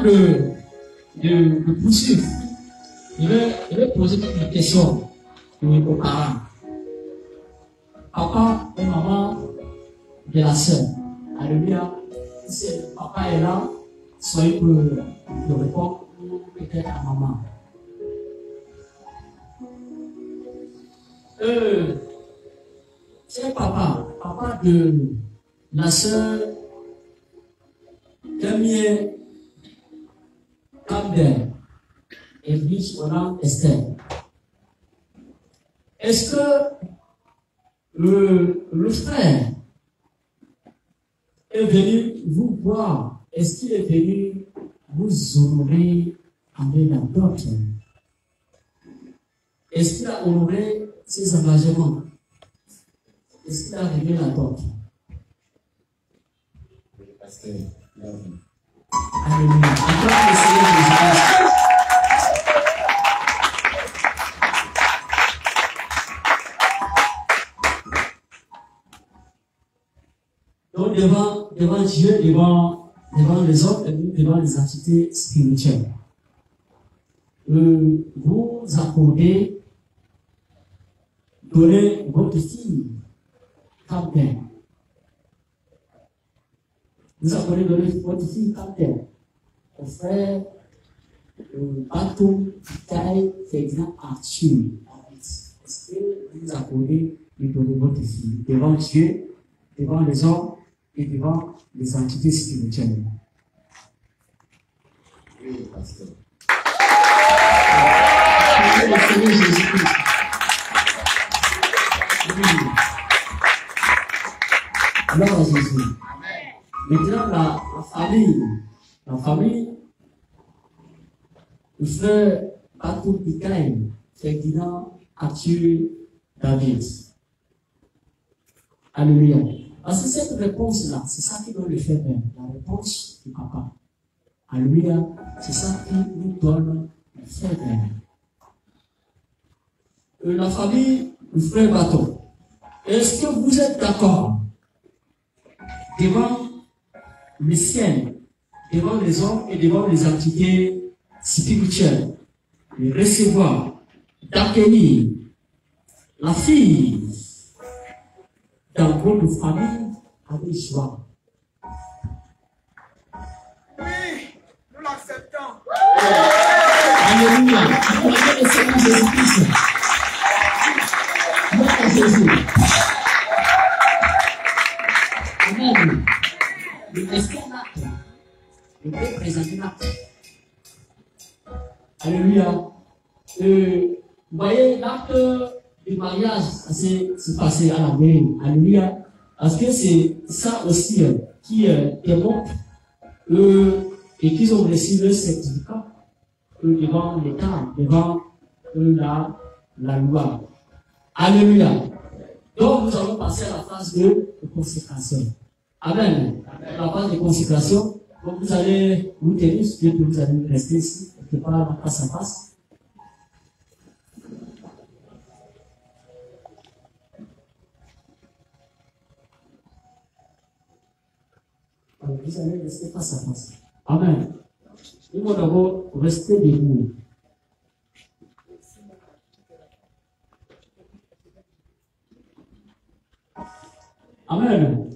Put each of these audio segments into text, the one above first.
avant de poursuivre, je vais poser une question aux parents. Papa et maman de la sœur. Alléluia. Si papa est là, soyez pour le répondre ou peut-être à maman. C'est papa de la sœur Damien Abdel et Biche Oran Esther. Est-ce que le frère est venu vous voir? Est-ce qu'il est venu vous honorer avec la dot? Est-ce qu'il a honoré ses engagements? Est-ce qu'il a réglé la dot? Oui, pasteur. Alléluia. Encore le Seigneur Jésus-Christ. Donc devant Dieu, devant les hommes et devant les entités spirituelles, vous accordez, donnez votre fille comme père. Vous accordez, donner votre fille comme père. Au frère Batou, Taï, Ferdinand, Arthur. Est-ce que vous accordez et donnez votre fille devant Dieu, devant les hommes et devant les entités spirituelles? Oui, pasteur. Le Seigneur Jésus-Christ. Alors à Jésus. Maintenant, la famille, le frère Batou Pikaï, Ferdinand, Arthur, David. Alléluia. Parce que cette réponse-là, c'est ça qui doit le faire bien. La réponse du papa. Alléluia. C'est ça qui nous donne le faire bien. La famille, le frère Bateau. Est-ce que vous êtes d'accord devant le ciel, devant les hommes et devant les entités spirituelles, de recevoir, d'accueillir la fille dans votre famille avec joie? Oui, nous l'acceptons. Alléluia. Acclamez le Seigneur Jésus-Christ. Gloire à Jésus. Amen. Le esprit l'acte. Le Père présente l'acte. Alléluia. Vous voyez, l'acte du mariage, c'est passé à la mairie. Alléluia. Parce que c'est ça aussi qui démontre et qu'ils ont reçu le certificat devant l'État, devant la loi. Alléluia. Donc nous allons passer à la phase de consécration. Amen. La phase de consécration. Donc vous allez vous tenir, vous allez rester ici, quelque part face à face. Vous allez rester face à face. Amen. Il faut d'abord rester debout. Amen.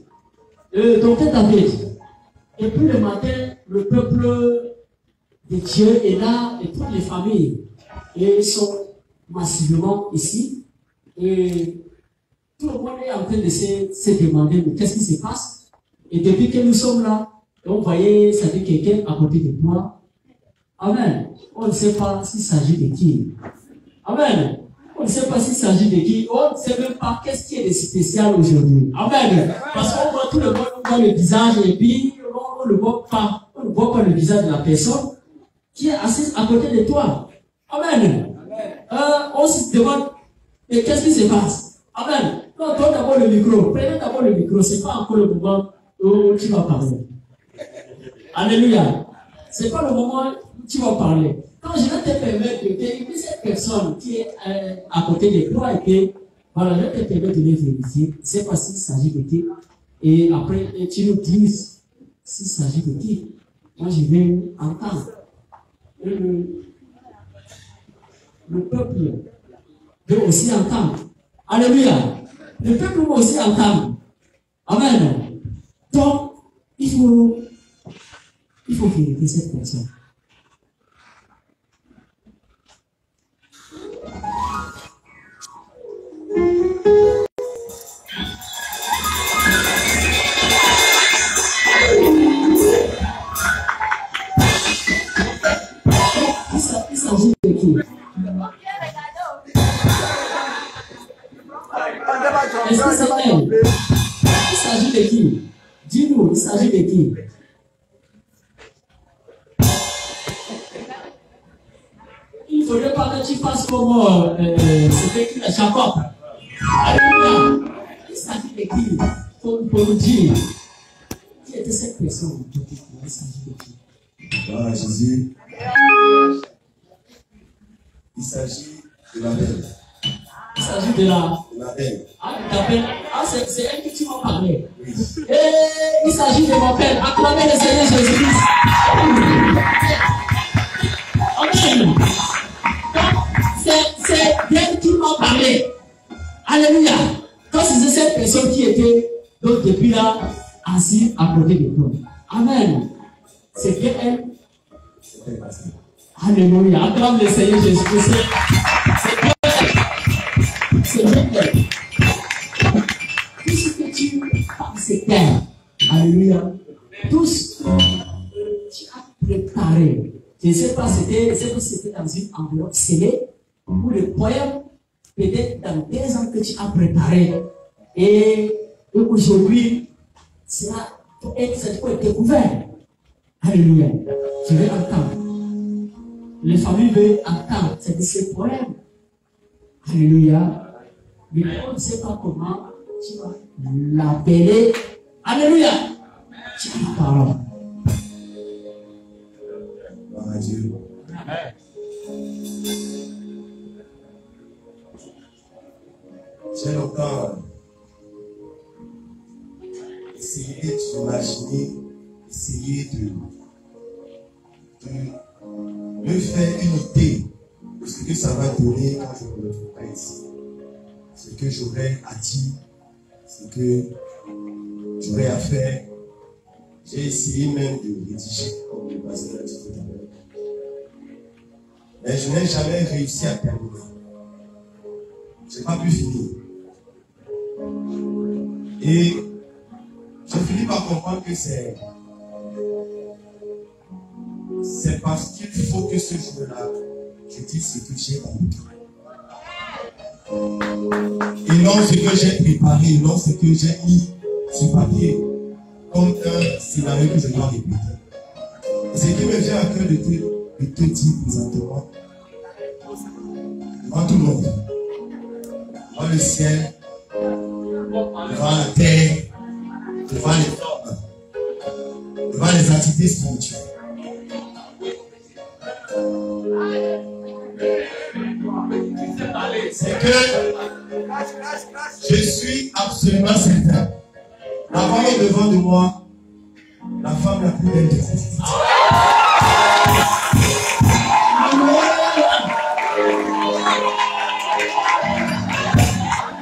Donc, David, depuis le matin, le peuple de Dieu est là et toutes les familles et sont massivement ici. Et tout le monde est en train de se demander qu'est-ce qui se passe. Et depuis que nous sommes là, on voyait, ça fait quelqu'un à côté de toi. Amen. On ne sait pas s'il s'agit de qui. Amen. On ne sait pas s'il s'agit de qui. On ne sait même pas qu'est-ce qui est de spécial aujourd'hui. Amen. Parce qu'on voit tout le monde, on voit le visage et puis on ne voit pas le visage de la personne qui est assise à côté de toi. Amen. On se demande qu'est-ce qui se passe. Amen. Non, donne d'abord le micro. Prenez d'abord le micro. Ce n'est pas encore le moment où tu vas parler. Alléluia. Ce n'est pas le moment où tu vas parler. Quand je vais te permettre de cette personne qui est à côté de toi et que, voilà, je vais te permettre de les vérifier. C'est pas s'il s'agit de qui. Et après, tu nous dis s'il s'agit de qui. moi je vais entendre. Et le peuple veut aussi entendre. Alléluia. Le peuple veut aussi entendre. Amen. Donc, il faut vérifier cette personne. Il s'agit de qui? Est-ce que c'est elle? Il s'agit de qui? Dis-nous, il s'agit de qui? Il ne faudrait pas que tu fasses comme c'était écrit à Jacob. Alléluia. Il s'agit de qui? Pour nous dire. Qui était cette personne? Il s'agit de qui? Voilà Jésus. Il s'agit de la belle. Il s'agit de la belle. Ah, c'est elle que tu m'as parlé. Oui. Et il s'agit de mon père. Acclamez le Seigneur Jésus-Christ. Amen. Donc, c'est d'elle qui m'a parlé. Alléluia. Quand c'est cette personne qui était donc depuis là assise à côté de toi. Amen. C'est bien elle. Alléluia. Acclame le Seigneur Jésus-Christ. C'est bien elle. C'est bien elle. Tout ce que tu penses faire. Alléluia. Tout ce que tu as préparé. Je ne sais pas si c'était dans une enveloppe scellée ou le poème, peut-être dans 2 ans que tu as préparé. Et aujourd'hui, ça peut être découvert. Alléluia. Je vais entendre. Les familles veulent entendre. C'est de ces poèmes. Alléluia. Mais on ne sait pas comment tu vas l'appeler. Alléluia. Tu as la parole. Gloire à Dieu. Amen. J'ai longtemps essayé d'imaginer, essayer de me faire une idée de ce que ça va donner quand je me retrouverai ici. Ce que j'aurai à dire, ce que j'aurai à faire. J'ai essayé même de rédiger, comme le pasteur a dit tout à l'heure. Mais je n'ai jamais réussi à terminer. Je n'ai pas pu finir. Et je finis par comprendre que c'est parce qu'il faut que ce jour-là, je dise ce que j'ai compris. Et non ce que j'ai préparé, non ce que j'ai mis sur papier, comme un scénario que je dois répéter. Ce qui me vient à cœur de te dire présentement, devant tout le monde, devant le ciel, devant la terre, devant les hommes, devant les entités spirituelles. C'est que je suis absolument certain d'avoir devant de moi la femme la plus belle de cette vie.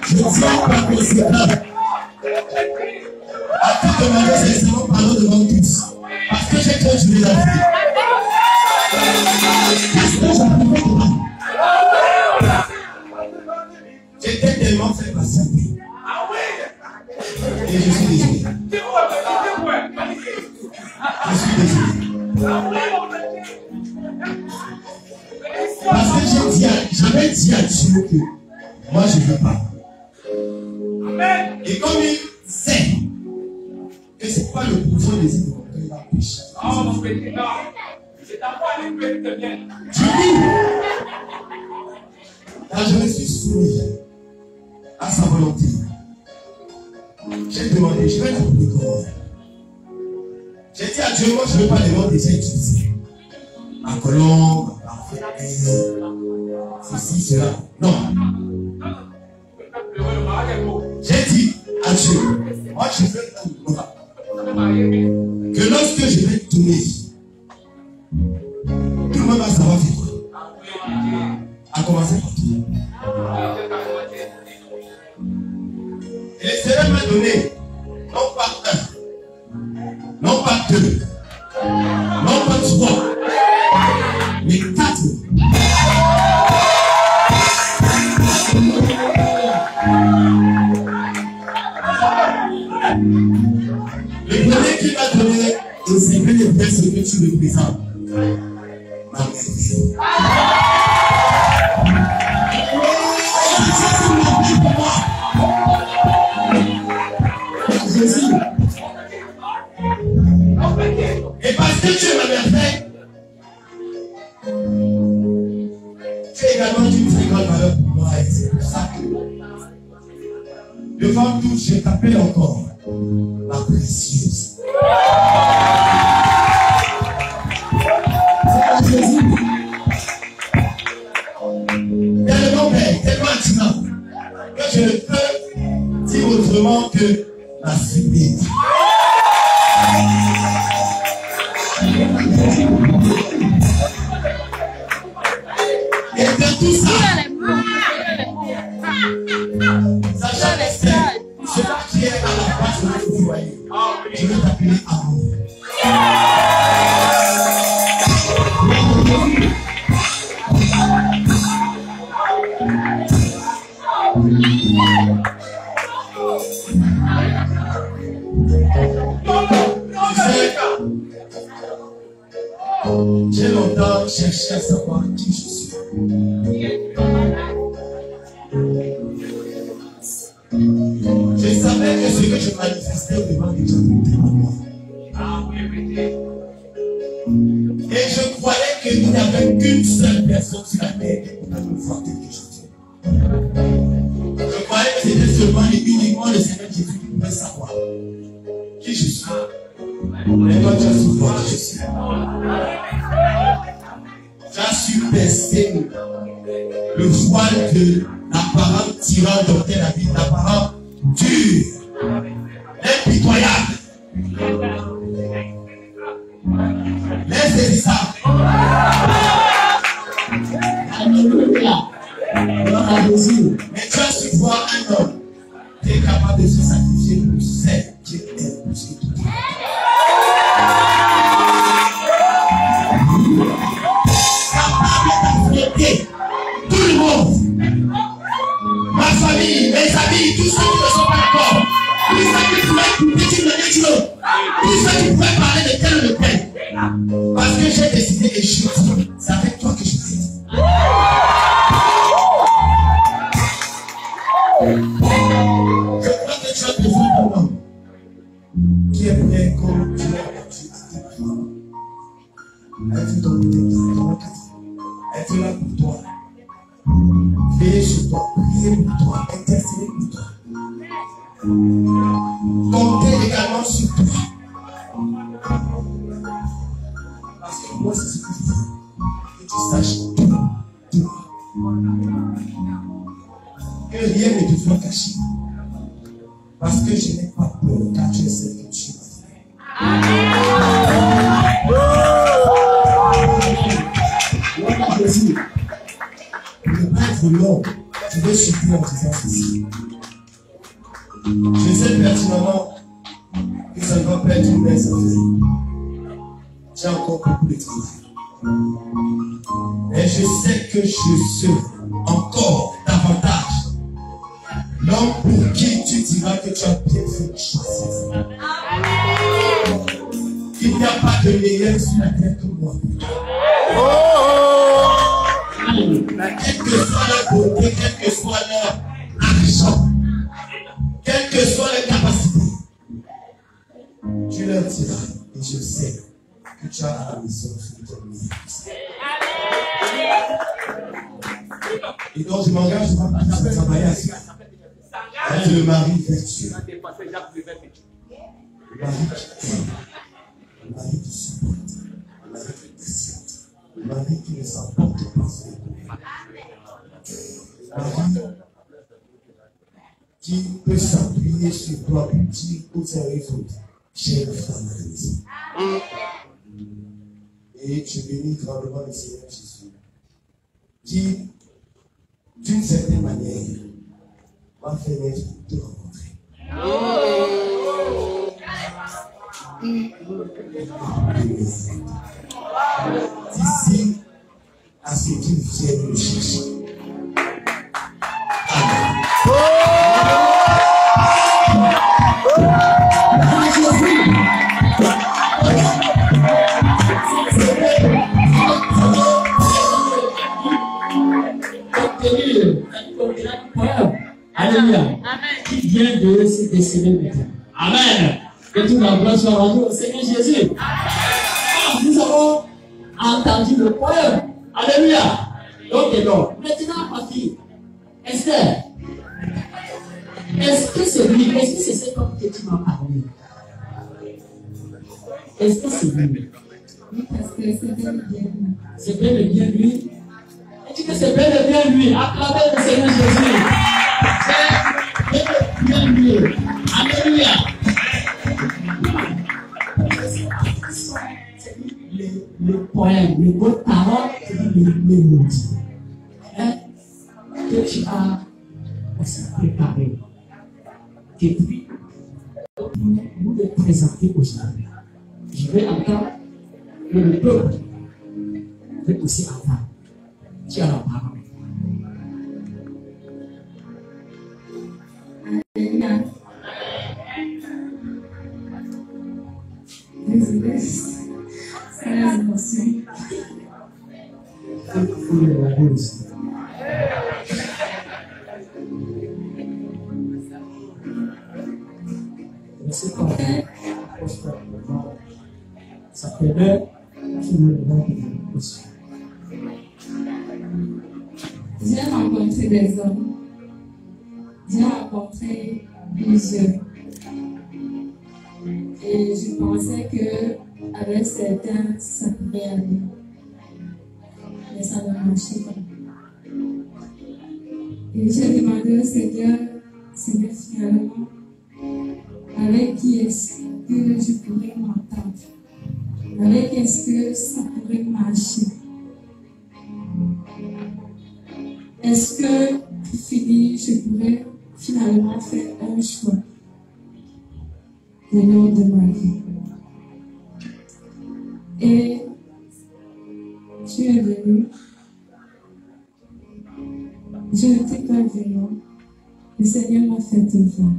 Je tiens par conséquent à tout demander sincèrement pardon devant tous. Parce que j'ai trop joué la vie. Parce que j'arrivais devant. J'étais tellement fait patienter. Et je suis désolé. Je suis désolé. Parce que j'avais dit à Dieu que moi je ne veux pas. Et comme il sait que ce n'est pas le profond désir de mon cœur, il va pécher. Tu dis, quand je me suis soumis à sa volonté, j'ai demandé, je vais l'appeler comment? J'ai dit à Dieu, moi je ne veux pas les noms déjà utilisés. Ma colombe, ma parfaite, ceci, cela. Non. J'ai dit à Dieu, moi je veux que lorsque je vais tourner, commencer par toi. Et le Seigneur m'a donné, non pas un, non pas deux, non pas trois, mais 4. Le premier qui m'a donné, c'est que les personnes que tu représentes. Ma mère. Jésus. Et parce que tu es ma merveille, tu es également d'une très grande valeur pour moi. Et c'est pour ça que devant tout, je t'appelle encore ma précieuse. C'est à Jésus. Tellement belle, tellement attirant, que je ne peux dire autrement que la sublime. Et de tout ça, sachant cela qui est à la base de notre foyer, je vais t'appeler amour. J'ai longtemps cherché à savoir qui je suis. Je savais que ce que je manifestais au devant des gens était en moi. Et je croyais qu'il n'y avait qu'une seule personne sur la terre qui pouvait me voir tel que je suis. Je croyais que c'était seulement et uniquement le Seigneur Jésus qui pouvait savoir qui je suis. Mais toi, tu as su voir qui je suis. Tu as su percer le voile de l'apparent tyran dont elle habite, l'apparent dur, impitoyable, l'insaisissable. Alléluia. Mais tu as su voir un homme qui est capable de se sacrifier pour celle qui est plus que tout. Tout le monde, ma famille, mes amis, tous ceux qui ne sont pas d'accord, tous ceux qui pourraient critiquer le Dieu, tous ceux qui pourraient parler de tel ou de tel, parce que j'ai décidé et je dis, c'est avec toi que je décide. Je crois que tu as besoin d'un homme qui est prêt comme tu l'as battu à tes parents. Être ton protecteur, être là pour toi. Veiller sur toi, prier pour toi, intercéder pour toi. Compter également sur toi. Parce que moi, c'est ce que je veux. Que tu saches tout. Que rien ne te soit caché. Parce que je n'ai pas peur, car tu es celle que tu m'as fait. Jésus. Ne pas être long, tu veux souffrir en disant ceci. Je sais pertinemment que ça ne va pas être une mince affaire. J'ai encore beaucoup de travail. Et je sais que je serai encore davantage l'homme pour qui tu diras que tu as bien fait de choisir. Il n'y a pas de meilleur sur la terre que moi. Quelle que soit leur beauté, quel que soit leur argent, quelle que soit leur capacité, tu leur diras, et je sais que tu as la mission sur ton ministère. Et donc je m'engage à travailler à ça. Être le mari vertueux. Le mari qui aime, le mari qui supporte, le mari qui patiente, le mari qui ne s'emporte pas sur les mari qui peut s'appuyer sur toi pour dire aux uns et aux autres, j'ai une femme à la maison. Et je bénis grandement le Seigneur Jésus, qui d'une certaine manière, va faire naître de te rencontrer. D'ici à ce qu'il vienne le chercher. Alléluia. Qui vient de se décéder maintenant. Amen. Que toute la gloire soit rendue au Seigneur Jésus. Nous avons entendu le poème. Alléluia. Donc, maintenant, ma fille, Esther, est-ce que c'est lui, est-ce que c'est cet homme que tu m'as parlé? Est-ce que c'est lui? Oui, parce que c'est bel et bien lui. C'est bel et bien lui. Et tu dis que c'est bel et bien lui. Acclamez le Seigneur Jésus. C'est bel et bien lui. Alléluia. Le poème, le mot parole, c'est le mélodie. Que tu as aussi préparé. Et puis, pour nous le présenter aujourd'hui. Je vais entendre que le peuple veut aussi entendre. Tu as la parole. Alléluia. Désolée, c'est les émotions. Il faut le regarder aussi. Laissez tomber. Ça permet tout le monde de aussi. J'ai rencontré des hommes. J'ai rencontré plusieurs. Et je pensais qu'avec certains, ça pouvait aller. Mais ça ne marchait pas. Et j'ai demandé au Seigneur, finalement, avec qui est-ce que je pourrais m'entendre? Avec est-ce que ça pourrait marcher? Est-ce que, pour finir, je pourrais finalement faire un choix le long de ma vie? Et tu es venu. Je n'étais pas venu. Le Seigneur m'a fait te voir.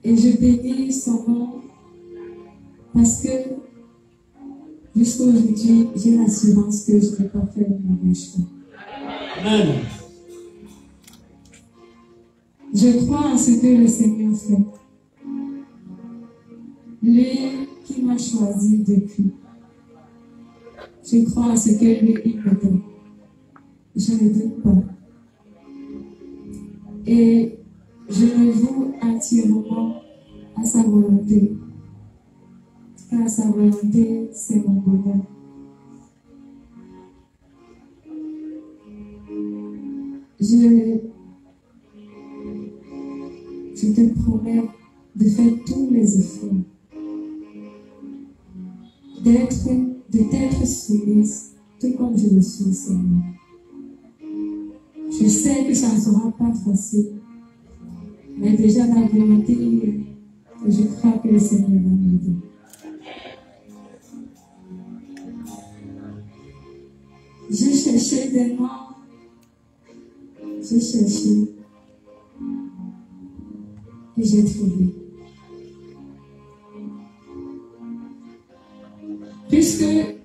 Et je bénis son nom parce que jusqu'à aujourd'hui, j'ai l'assurance que je ne vais pas faire le mauvais choix. Amen. Je crois en ce que le Seigneur fait. Lui qui m'a choisi depuis. Je crois en ce que lui il me donne. Je ne doute pas. Et je me voue entièrement à sa volonté. Car sa volonté, c'est mon bonheur. Je te promets de faire tous les efforts, de t'être soumise, tout comme je le suis, Seigneur. Je sais que ça ne sera pas facile, mais déjà la volonté, je crois que le Seigneur va m'aider. J'ai cherché des noms, j'ai cherché et j'ai trouvé. Puisque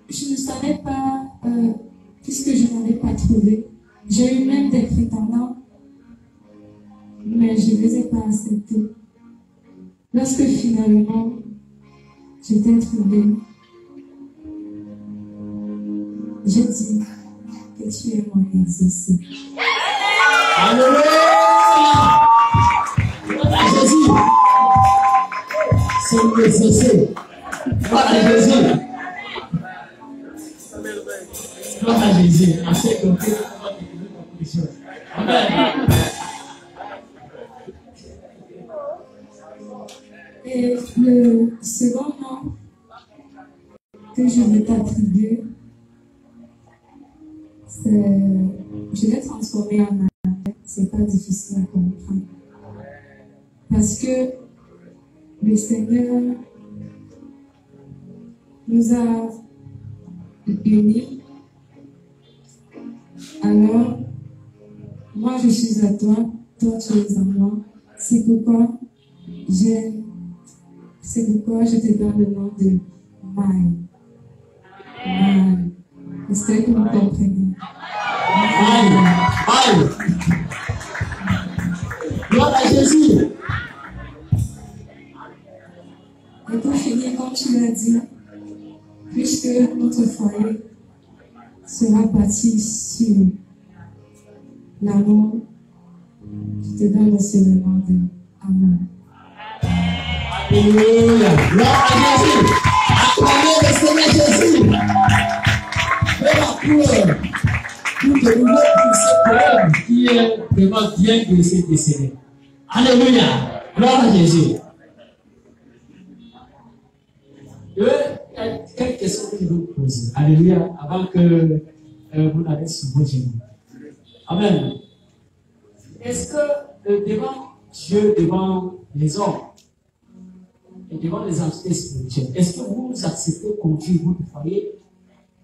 je ne savais pas, puisque je n'avais pas trouvé, j'ai eu même des prétendants, mais je ne les ai pas acceptés. Lorsque finalement, j'étais trouvée, je dis que tu es mon exaucé. Alléluia. Jésus. C'est l'exaucé. Gloire à Jésus. Gloire à Jésus. Assez compris. Amen. Et le second nom que je vais t'attribuer, Je l'ai transformé en arrêt. C'est pas difficile à comprendre. Parce que le Seigneur nous a unis. Alors, moi je suis à toi, toi tu es à moi. C'est pourquoi je te donne le nom de Maï. J'espère que vous comprenez. Maï. Gloire à Jésus. Et pour finir, comme tu l'as dit, puisque notre foyer sera bâti sur l'amour, je te donne aussi le nom de amour. Alléluia. Gloire à Jésus. Acclamez le Seigneur Jésus. Pour de nouveau pour ce poème qui est vraiment bien de ce décédé. Alléluia. Gloire à Jésus. Il y a quelques questions que je veux vous poser. Alléluia. Avant que vous n'allez sur vos genoux. Amen. Est-ce que devant Dieu, devant les hommes et devant les entités spirituelles, est-ce que vous acceptez conduire votre foyer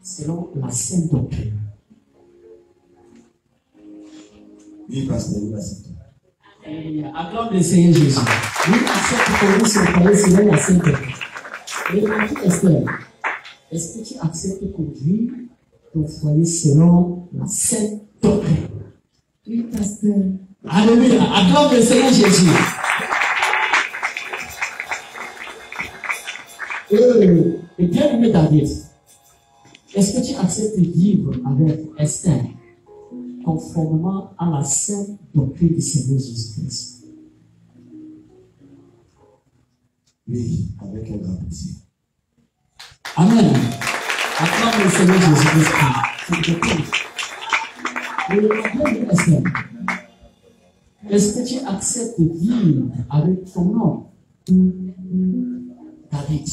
selon la sainte doctrine? Oui, pasteur, oui, pasteur. Acclame le Seigneur Jésus. Vous acceptez conduire son foyer selon la sainte doctrine. Et Esther, est-ce que tu acceptes de conduire ton foyer selon la sainte doctrine? Oui, pasteur. Alléluia. Acclame le Seigneur Jésus. Et bien aimé David, est-ce que tu acceptes de vivre avec Esther conformément à la sainte doctrine du Seigneur Jésus-Christ? Oui, avec un grand plaisir. Amen. Acclame le Seigneur Jésus-Christ. Est-ce que tu acceptes de vivre avec ton nom, David,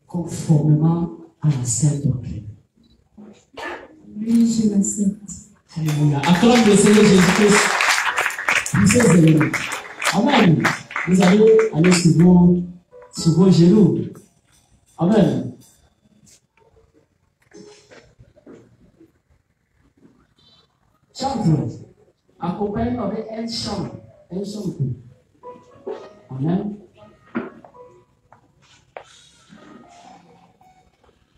conformément à la sainte doctrine? Oui, je l'accepte. Alléluia. Acclame le Seigneur Jésus-Christ pour ces éléments. Amen. Vous allez aller sur vos genoux. Amen. Chante. Accompagne avec un chant. Un chant. Amen.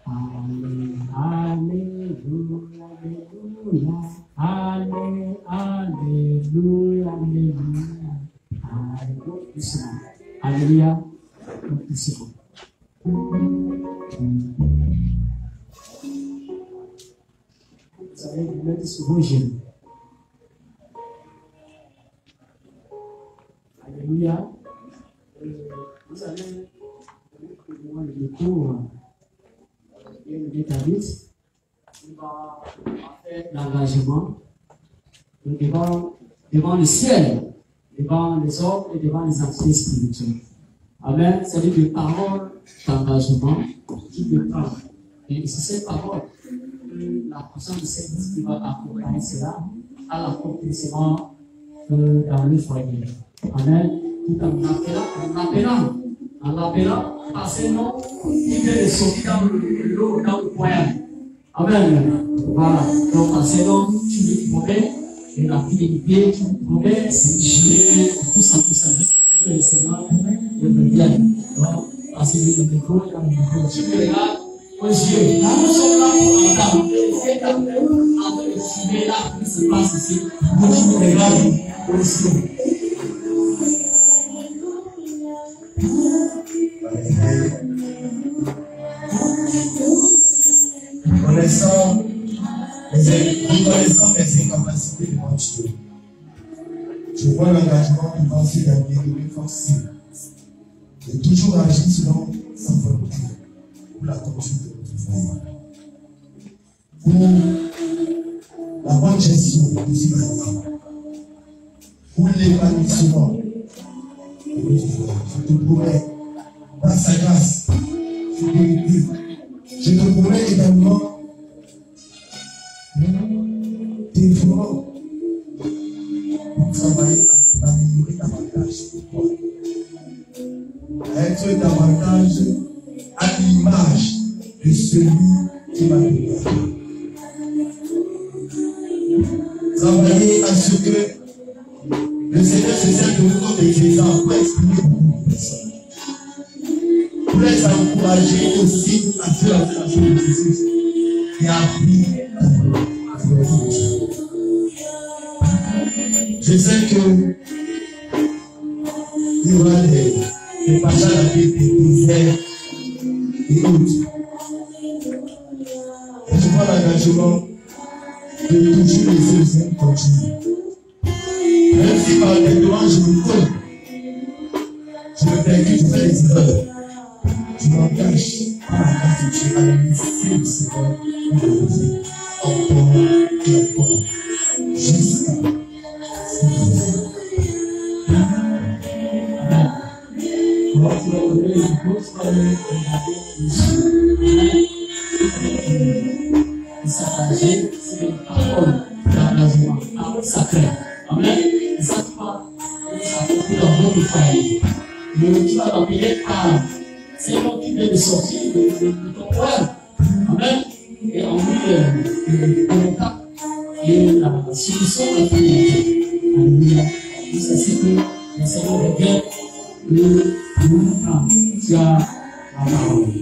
Alléluia, alléluia, alléluia, alléluia. Alléluia. Vous allez vous mettre sur vos genoux. Alléluia. Vous allez donner le micro. Et David, il va faire l'engagement devant le ciel, devant les hommes et devant les entités spirituelles. Amen. C'est-à-dire des paroles d'engagement qu'il veut prendre. Et c'est cette parole que la puissance de cette qui va accompagner cela à l'accomplissement dans le foyer. Amen. Tout en l'appelant par ses noms, il vient de sortir dans l'eau, dans le poème. Amen. Voilà. Donc, par ses noms, tu lui promets, et la fidélité, tu lui promets, tout ça, que le Seigneur le vienne. Donc, parce que le micro, tu me regardes aux yeux. Nous sommes là pour entendre. C'est en train de fumer là, ce qui se passe ici. Tu me regardes aux yeux. Reconnaissant mes incapacités devant Dieu. Je vois l'engagement de penser gagner de m'efforcer, de toujours agir selon sa volonté pour la conduite de notre foyer, pour la bonne gestion de ce foyer, pour l'épanouissement de notre foyer. Je te promets, par sa grâce, fidélité, je te promets également d'efforts pour travailler à améliorer davantage pour toi. À être davantage à l'image de celui qui m'a donné. Travailler à ce que le Seigneur se sert de nous comme des exemples pour exprimer beaucoup de personnes. Pour les encourager aussi à faire la façon de Jésus et à apprendre à faire le Dieu. Je sais que il y aura des passages avec des déserts et autres. Je prends l'engagement de toujours laisser le Seigneur continuer. Même si par les devants je me trompe, je me percute, je fais des erreurs, je m'engage à la grâce de Dieu à laisser le Seigneur me lever encore et encore jusqu'à ce que S'attacher, c'est une parole d'engagement sacré. Amen. Ça fait dans notre famille. Mais tu vas l'appeler âme. C'est donc qui vient de sortir de ton cœur. Amen. Et en lui, le contact et la solution de la famille. Alléluia. C'est ce que le Seigneur regarde le mouvement. Tu as la parole.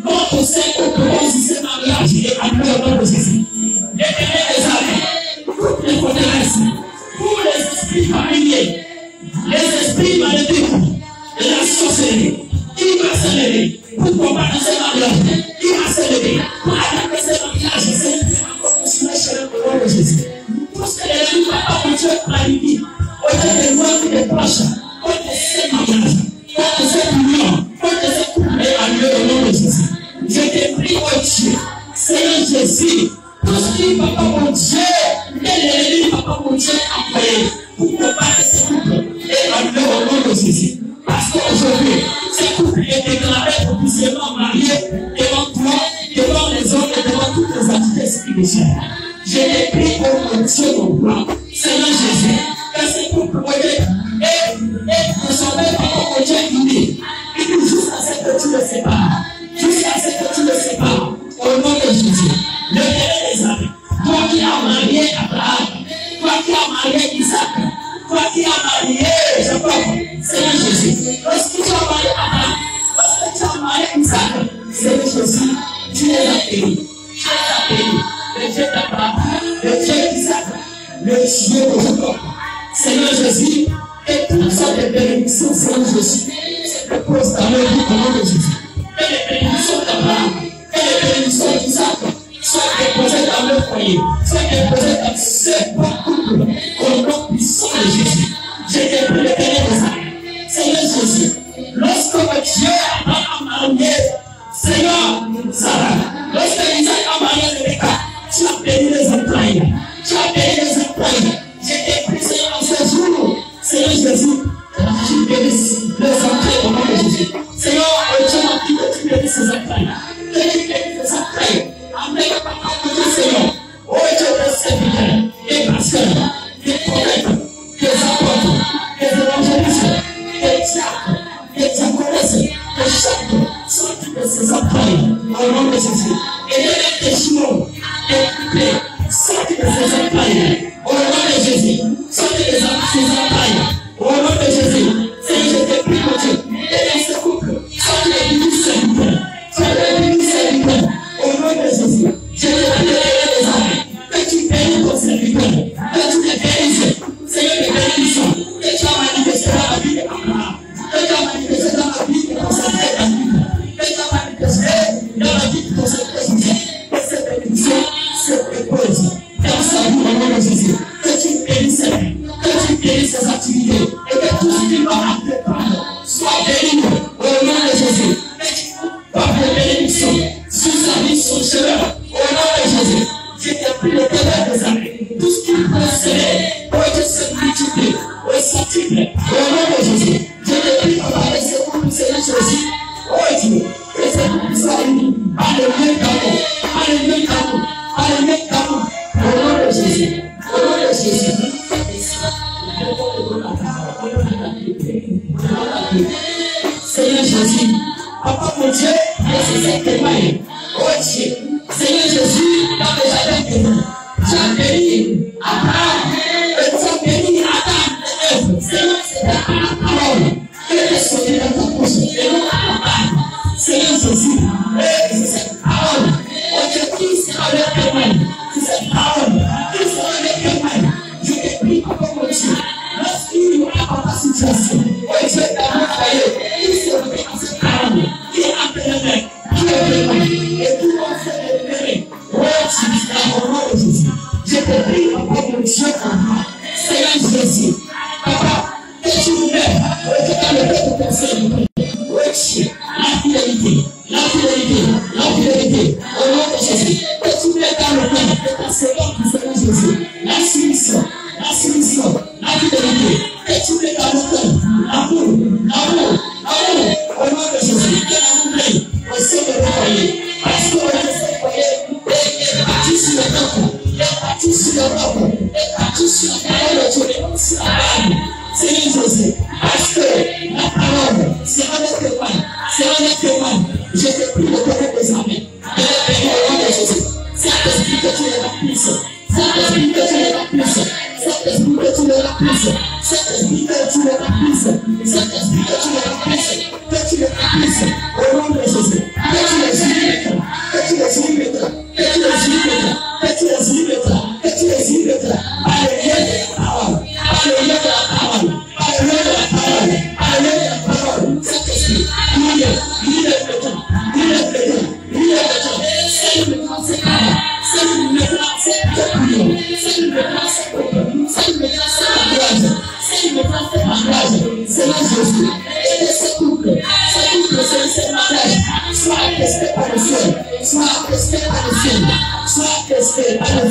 Notre Seigneur, pour réussir ce mariage, et à nous, au nom de Jésus. L'éternel des armées, forteresse, pour les esprits familiers, les esprits maléfiques, la sorcellerie, qui va s'élever pour combattre ces mariages, qui va s'élever pour attaquer ces mariages, c'est encore continuer chez le nom de Jésus. Parce que les gens ne pas Dieu planifie, au lieu de voir qui déclenche, contre ces mariages, contre ces unions, contre ces couples à Dieu au nom de Jésus. Je te prie, oh Dieu, Seigneur Jésus, tout ce qui, papa mon Dieu, et l'ennemi, papa mon Dieu, a fait pour combattre ces couples et à Dieu au nom de Jésus. Parce qu'aujourd'hui, ce couple est déclaré officiellement marié devant toi, devant les hommes et devant toutes les entités spirituelles. Je l'ai pris pour mon Dieu, mon roi, Seigneur Jésus, que ce couple est transformé par mon Dieu unis. Il dit jusqu'à ce que tu le sépares. Jusqu'à ce que tu le sépares. Au nom de Jésus. Le Père des amis. Toi qui as marié Abraham. Toi qui as marié Isaac. Toi qui as marié Jacob. Seigneur Jésus. Lorsque tu as marié Abraham. Lorsque tu as marié Isaac. Seigneur Jésus. Tu les as bénis. Tu les as bénis. Le Dieu d'Abraham. Le Dieu d'Isaac. Le Dieu de Jacob. Seigneur Jésus. Et toutes sortes de bénédictions, Seigneur Jésus. Je pose dans le vie au nom de Jésus. Que les bénédictions d'Abraham. Que les bénédictions d'Isaac. Soient déposées dans le foyer. Soient déposées dans ce bon couple. Au nom puissant de Jésus. Je te prie le Père des âmes. Seigneur Jésus. Lorsque Dieu a marié Seigneur Sarah. Lorsque Isaac a marié Rebecca. Tu as béni les entrailles. Tu as béni les entrailles. Je te prie Seigneur en ce jour. Seigneur Jésus. Tu bénisses les entrailles au nom de Jésus. Seigneur, Dieu m'a dit que tu bénisses ces entrailles. Que tu bénisses ces entrailles. Amen. Seigneur. Oh Dieu, des serviteurs, des pasteurs, des prophètes, des apôtres, des évangélistes, des diacres, des diaconesses, des chefs, sortent de ces entrailles au nom de Jésus. Et les jumeaux, des couples, sortent de ces entrailles au nom de Jésus. Sortent de ces entrailles au nom de Jésus. Seigneur, je te prie, mon Dieu, et dans ce couple, sortent les bénis serviteurs, sortent les bénis serviteurs au nom de Jésus. Je te prie les âmes, que tu bénis ton serviteur, que tu les bénisses, Seigneur, les bénisses, que tu as manifesté dans la vie d'Abraham, que tu as manifesté dans la vie de ton serviteur David, que tu as manifesté dans la vie de ton serviteur Joseph, que cette bénédiction se dépose dans sa vie au nom de Jésus, que tu bénisses, que tu bénisses ses activités, et que tout ce qu'il va entreprendre soit béni au nom de Jésus, que tu portes les bénédictions sur sa vie, son chemin. Au nom de Jésus, je te prie le Père des amis. Tout ce qui peut céder, pour que se multiplie, au s'active, au nom de Jésus. Je te prie, Papa, de ce couple, Seigneur Jésus. Oh Dieu, que ce couple soit uni. Alléluia, Alléluia, Alléluia, au nom de Jésus. Au nom de Jésus. Seigneur Jésus, Papa mon Dieu, laisse cette témoigne. Oh Dieu. Seigneur Jésus, dans le jardin de nous, tu as béni Abraham, et tu as béni Adam et Ève. Seigneur, c'est la parole qui est sortie dans ta bouche, et non à la parole. Seigneur Jésus, et c'est cette parole, oh Dieu, qui sera le témoin, c'est cette parole, qui sera le témoin. Je te prie, Papa mon Dieu, lorsqu'il y aura dans ta situation, oh Dieu, dans mon foyer, qui se réveille dans cette parole, qui est appelé, qui est témoin, et tout le monde se réveille. Oh, tu dis au nom de Jésus. Je te prie, Papa mon Dieu, Seigneur Jésus, Papa, que tu nous mets, que dans le cœur de ton Seigneur. Oh Dieu, la fidélité, la fidélité, la fidélité, au nom de Jésus, que tu mets dans le cœur de ton Seigneur Jésus, la soumission, la soumission, la fidélité, que tu mets dans le cœur, l'amour, l'amour, l'amour, au nom de Jésus, que l'amour brille au sein de nos foyers, parce que au sein de nos foyers, est bâti sur le temple, est bâti sur le temple, est bâti sur la parole de Dieu, sur la parole, Seigneur Jésus, parce que la parole sera notre témoin, sera notre témoin. Je te prie de donner des amens, de les bénir au nom de Jésus. Saint-Esprit, que tu les remplisses, Saint-Esprit, que tu les remplisses, Saint-Esprit, que tu les remplisses, Saint-Esprit, que tu les remplisses, Saint-Esprit, que tu les remplisses, que tu les remplisses, au nom de Jésus, que tu les illumineras, que tu les illumineras, que tu les illumineras, que tu les illumineras, que tu les illumineras. Alléluia.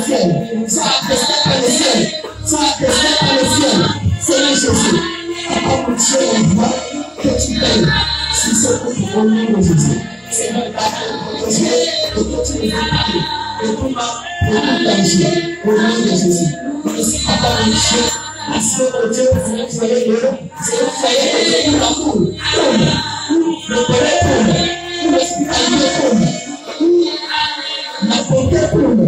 ciel. Sois apprécié par le ciel. Sois apprécié par le ciel. Seigneur Jésus, papa mon Dieu, on voit que tu payes. Si c'est pour au nom de Jésus. Seigneur, papa, Dieu, et que tu me fais et tout ma, au nom de Jésus. Merci, papa mon Dieu. Merci, mon Dieu, Seigneur, soyez heureux. Seigneur, soyez heureux pour l'amour. Le colère tombe. L'hospitalité tombe. La bonté tombe.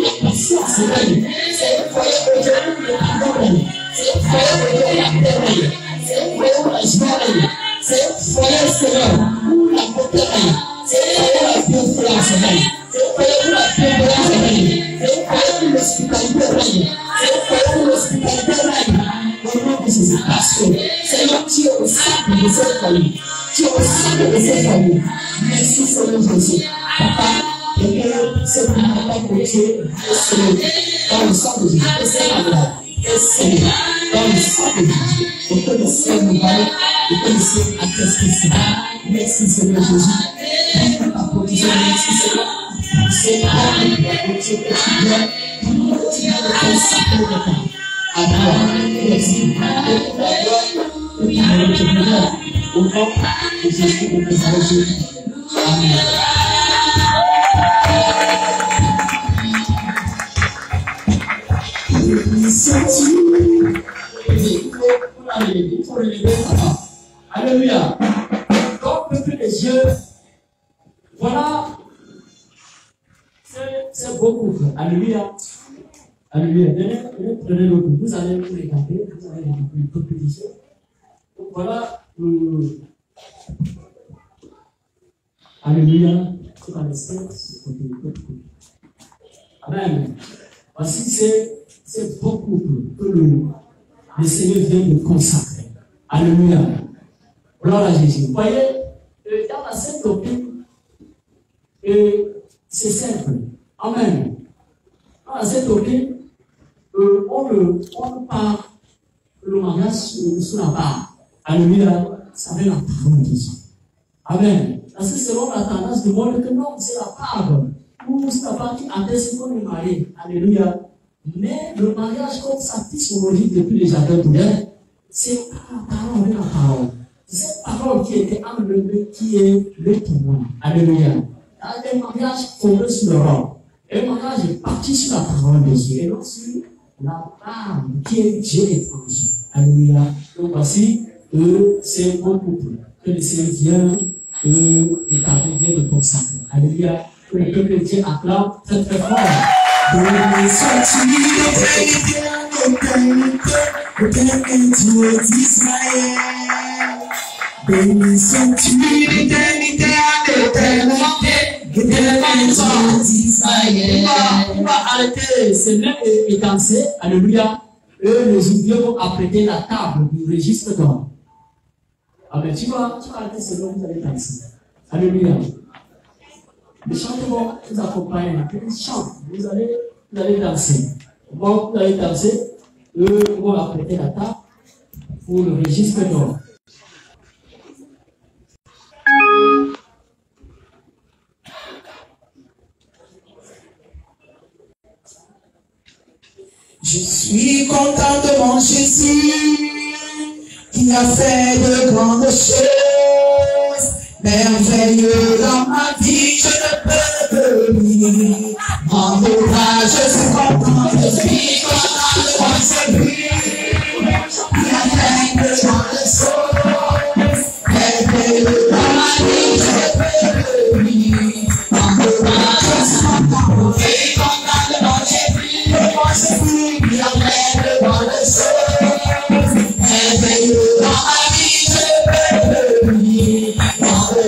La patience règne. C'est un foyer de Dieu où le pardon règne. C'est un foyer de Dieu où la paix règne. C'est un foyer où la joie règne. C'est un foyer, Seigneur, où la beauté règne. C'est un foyer où la bienveillance règne. C'est un foyer où la bienveillance règne. C'est un foyer où l'hospitalité règne. C'est un foyer où l'hospitalité règne. Au nom de Jésus, parce que Seigneur, tu es au centre de cette famille. Tu es au centre de cette famille. Merci, Seigneur Jésus. Papa, et que c'est pour papa pour Dieu, dans le sang de Jésus, et c'est la gloire, et c'est dans le sang de Jésus, et que le ciel nous valide, et que le ciel atteste cela. Merci, Seigneur Jésus. Merci pour ta provision, merci, Seigneur. C'est toi, Dieu que tu viens, que tu viens de ton sacré de temps. Amen. Merci. Et pour la gloire, et pour notre bonheur, au nom de Jésus de Nazareth. Amen. Alléluia. Donc, peuple des cieux, voilà, c'est beaucoup. Alléluia. Alléluia. Prenez l'autre. Vous allez vous regarder, vous allez regarder une peuple des cieux. Donc, voilà. Alléluia. C'est pas le Amen. Voici, c'est beaucoup que le Seigneur vient de consacrer. Alléluia. Gloire à Jésus. Vous voyez, dans la Sainte Doctrine, c'est simple. Amen. Dans la Sainte Doctrine, on parle le mariage sous la barre. Alléluia. Ça veut la parole de Dieu. Amen. Parce que selon la tendance du monde, que non, c'est la parole. Ou c'est la part qui atteste qu'on est marié. Alléluia. Mais le mariage, comme ça physiologique depuis les jardins d'hiver, c'est la parole de la parole. C'est cette parole qui était enlevée, qui est le témoin. Alléluia. Un mariage fondé sur le rang. Un mariage est parti sur la parole de Dieu et non sur la parole qui est Dieu étranger. Alléluia. Donc voici, c'est mon couple. Que le Seigneur vient établir, vient de consacrer. Alléluia. Que le peuple de Dieu acclame très très fort. Béni sois-tu d'éternité en éternité, Dieu d'Israël. Béni sois-tu d'éternité en éternité, Dieu d'Israël. On va arrêter ces mains et danser. Alléluia. Eux, les Juifs vont apprêter la table du registre d'or. Amen. Tu vas arrêter ces mains, vous allez danser. Alléluia. Les chantements vous accompagnent. Ils chantent. Vous allez danser. Bon, vous allez danser. Eux vont apprêter la table pour le registre d'or. Je suis content de mon Jésus qui a fait de grandes choses. Merveilleux dans ma vie, je ne peux que lui rendre hommage. Je suis content de mon Jésus qui a fait de grandes choses. Merveilleux dans ma vie, je ne peux que lui rendre hommage. Je suis content de mon Jésus qui a fait de grandes choses. Merveilleux dans ma vie, je ne peux que lui rendre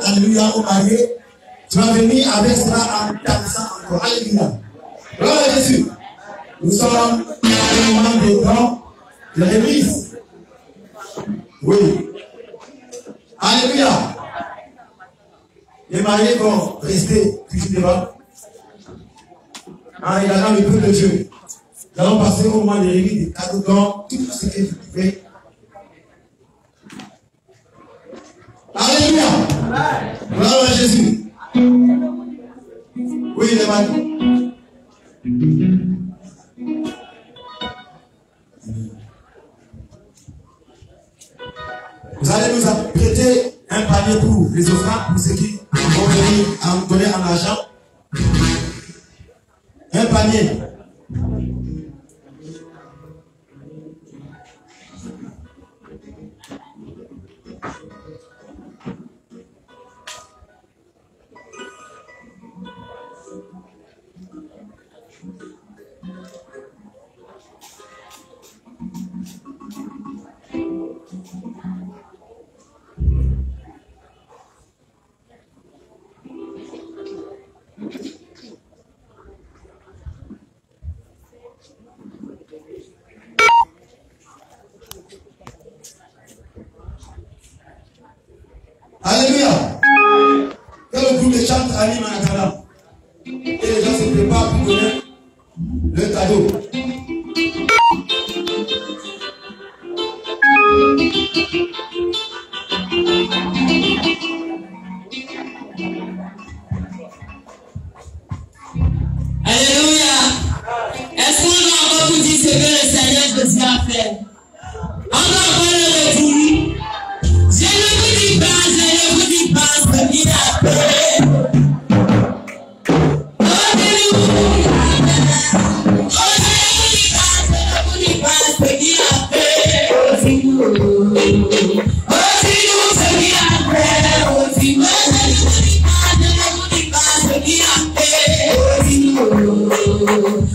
Alléluia, au marié, tu vas venir avec cela en dansant encore. Alléluia. Gloire à Jésus. Nous sommes dans le moment des dons de l'église. Oui. Alléluia. Les mariés vont rester toujours devant. En regardant le peuple de Dieu. Nous allons passer au moment des remis, des cadeaux, dons, tout ce que vous pouvez. Alléluia. Gloire à Jésus. Oui, les maris. Vous allez nous apprêter un panier pour les offrandes, pour ceux qui vont venir à donner en argent. Un panier. Alléluia. Que le groupe de chant anime en attendant. Et les gens se préparent pour donner le cadeau. Alléluia. Est-ce qu'on va encore vous dire ce que le Seigneur Jésus a fait? On va encore le retourner. Je ne vous dis pas ce qu'il a fait. Oh, je ne vous dis pas ce qu'il a fait. Oh, dis-nous ce qu'il a fait. Oh, dis-nous. Je ne vous dis pas ce qu'il a fait. Oh, dis-nous.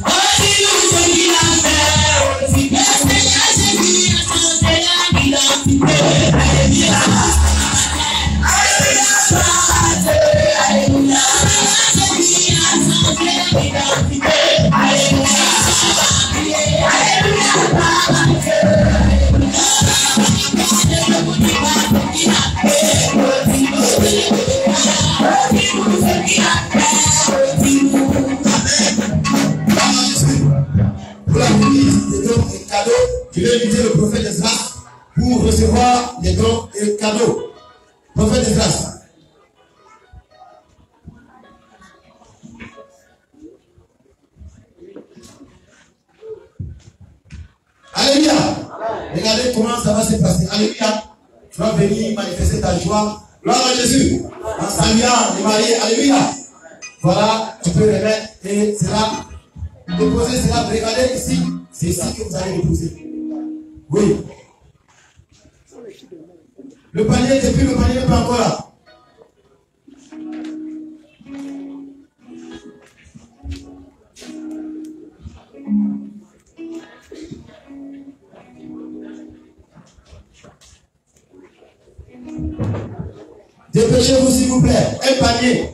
Oh, dis-nous ce qu'il a fait. Oh, dis-nous. Jésus a changé l'identité. Alléluia. Alléluia. Jésus a changé l'identité. Alléluia. Pour la remise des dons et cadeaux, je vais inviter le prophète Esdras pour recevoir des dons et cadeaux. Prophète Esdras. Alléluia. Regardez comment ça va se passer. Alléluia. Tu vas venir manifester ta joie. Gloire à Jésus. En saluant les mariés. Alléluia. Voilà, tu peux les mettre et cela, déposer cela. Regardez ici. C'est ici que vous allez déposer. Oui. Le panier, depuis le panier n'est pas encore là. Dépêchez-vous s'il vous plaît. Un panier.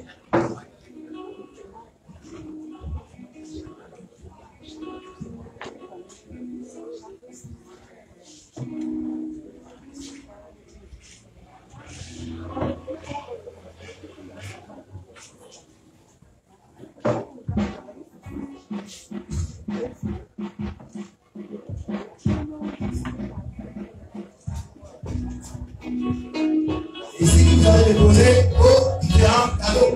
Ici, vous allez déposer vos différents cadeaux.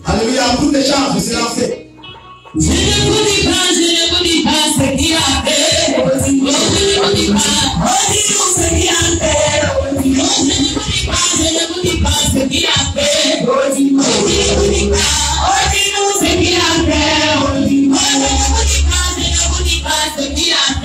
Alléluia, toutes les chances de se lancer. Je ne vous dis pas ce qu'il a fait. Je ne vous dis pas ce qu'il a fait. Je ne vous dis pas ce qu'il a fait. Je ne vous dis pas ce qu'il a fait.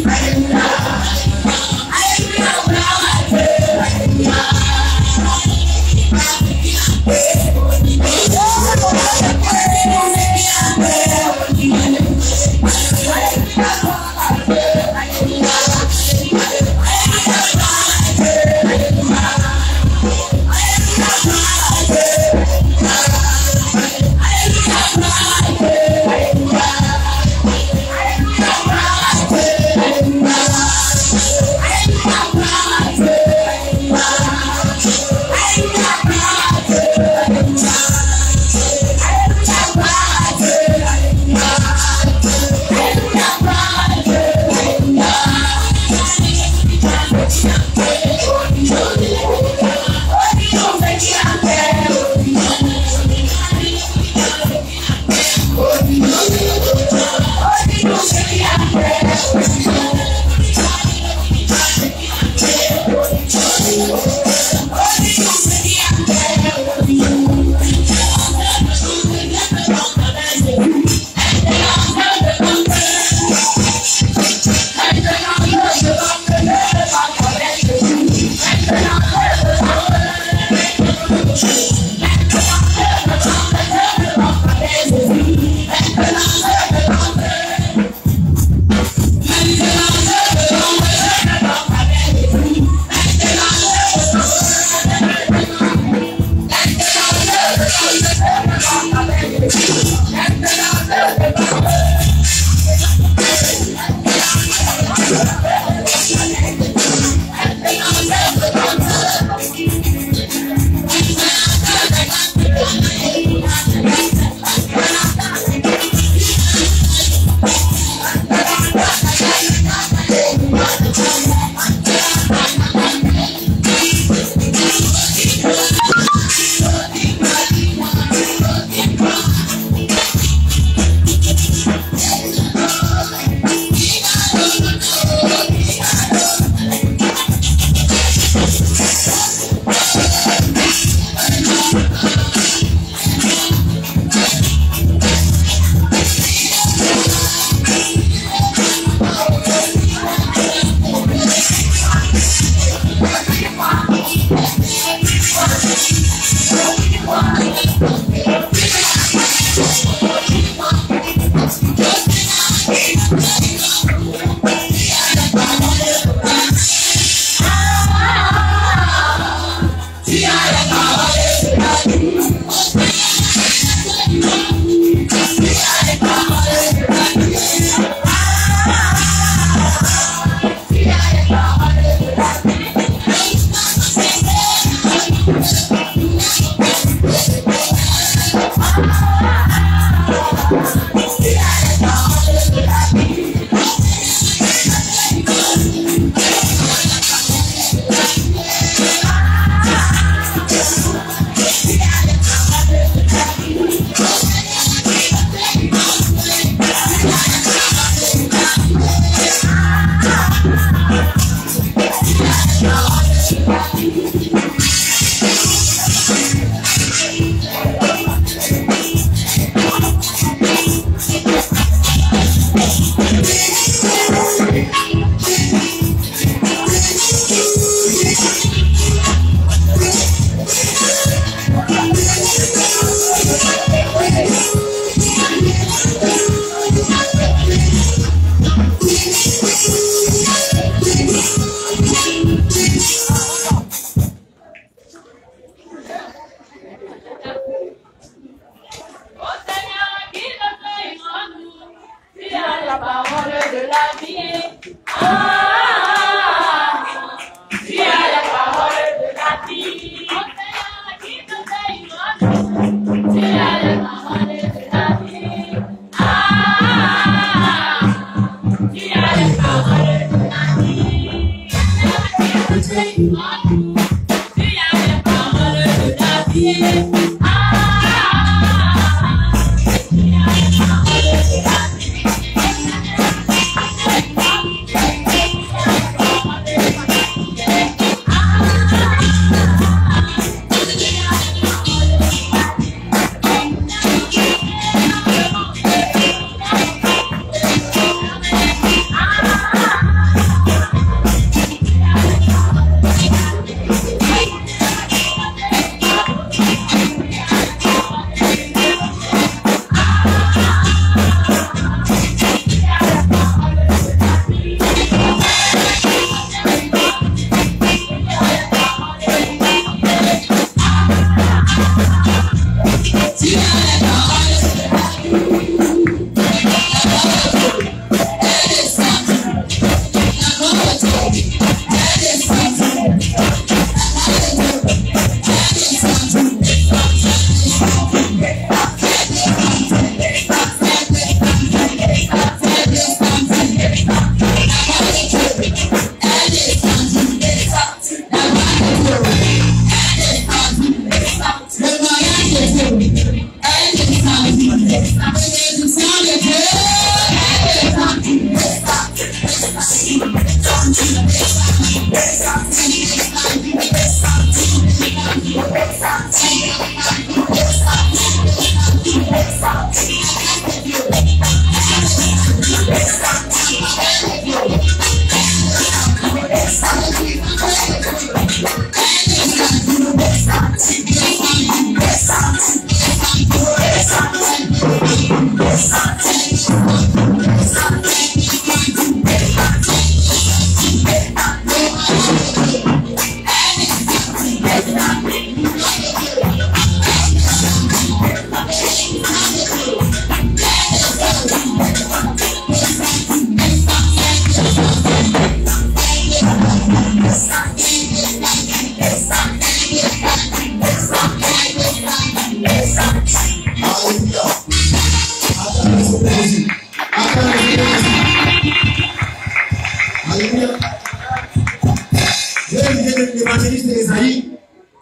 Alléluia.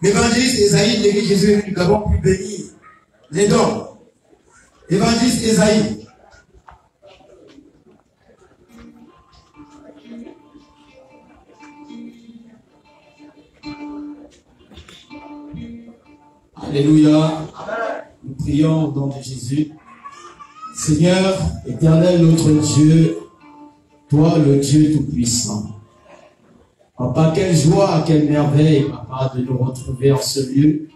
L'évangéliste Esaïe, l'église Jésus du Gabon, pu bénir les dons. L'évangéliste Esaïe. Alléluia. Nous prions au nom de Jésus. Seigneur, éternel notre Dieu, toi le Dieu Tout-Puissant. Papa, quelle joie, quelle merveille, Papa, de nous retrouver en ce lieu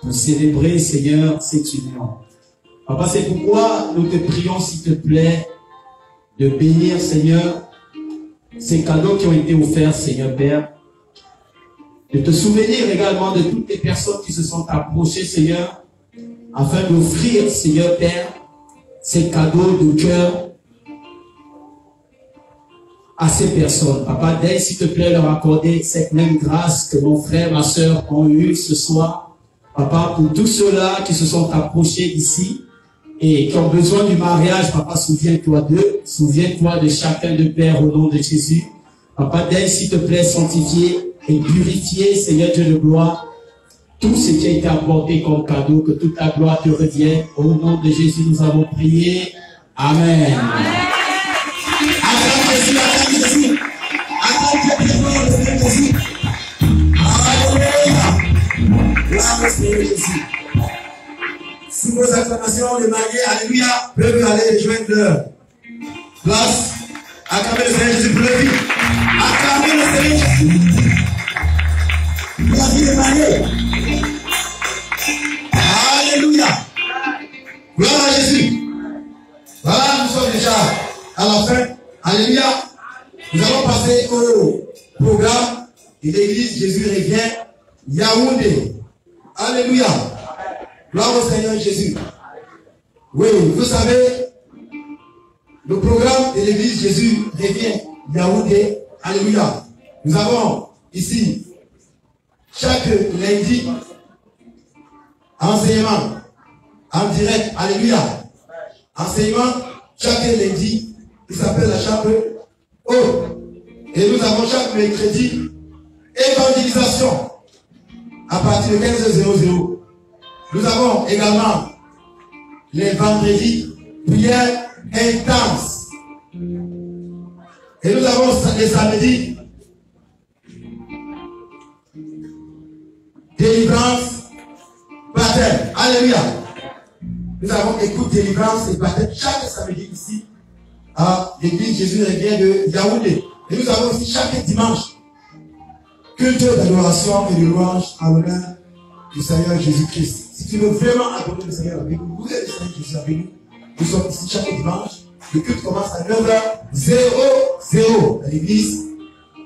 pour célébrer, Seigneur, cette union. Papa, c'est pourquoi nous te prions, s'il te plaît, de bénir, Seigneur, ces cadeaux qui ont été offerts, Seigneur Père. De te souvenir également de toutes les personnes qui se sont approchées, Seigneur, afin d'offrir, Seigneur Père, ces cadeaux de cœur à ces personnes. Papa, daigne, s'il te plaît, leur accorder cette même grâce que mon frère, ma soeur ont eu ce soir. Papa, pour tous ceux-là qui se sont approchés d'ici, et qui ont besoin du mariage, papa, souviens-toi d'eux, souviens-toi de chacun de Père au nom de Jésus. Papa, d'aide, s'il te plaît, sanctifier et purifier, Seigneur Dieu de gloire, tout ce qui a été apporté comme cadeau, que toute la gloire te revienne. Au nom de Jésus, nous avons prié. Amen. Acclame Jésus, acclame Jésus. Acclame Jésus. Alléluia. Gloire au Seigneur Jésus. Sous vos acclamations, les mariés, alléluia, peuvent aller rejoindre leur place. Acclamez le Seigneur Jésus pour le vie. Acclamez le Seigneur Jésus. La vie des mariés. Alléluia. Gloire à Jésus. Voilà, nous sommes déjà à la fin. Alléluia. Nous allons passer au programme de l'église Jésus revient Yaoundé. Alléluia. Gloire au Seigneur Jésus. Oui, vous savez, le programme de l'église Jésus revient Yaoundé. Alléluia. Nous avons ici, chaque lundi, enseignement en direct. Alléluia. Enseignement chaque lundi, il s'appelle la chape O. Et nous avons chaque mercredi évangélisation à partir de 15h00. Nous avons également les vendredis prières intenses. Et nous avons les samedis délivrance, baptême. Alléluia. Nous avons écoute, délivrance et baptême chaque samedi ici à l'église Jésus revient de Yaoundé. Et nous avons aussi chaque dimanche culte d'adoration et de louange en l'honneur du Seigneur Jésus-Christ. Si tu veux vraiment adorer le Seigneur avec nous, vous êtes le Seigneur Jésus avec nous. Nous sommes ici chaque dimanche. Le culte commence à 9h00 à l'église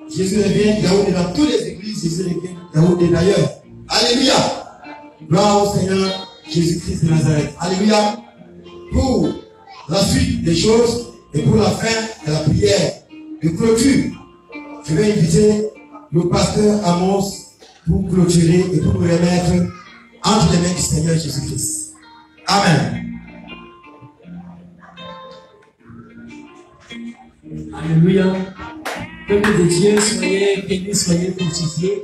Jésus revient Yaoundé, dans toutes les églises Jésus revient Yaoundé d'ailleurs. Alléluia. Gloire au Seigneur Jésus-Christ de Nazareth. Alléluia. Pour la suite des choses et pour la fin de la prière de clôture, je vais inviter le pasteur Amos pour clôturer et pour nous remettre entre les mains du Seigneur Jésus-Christ. Amen. Alléluia. Peuple de Dieu, soyez bénis, soyez fortifiés.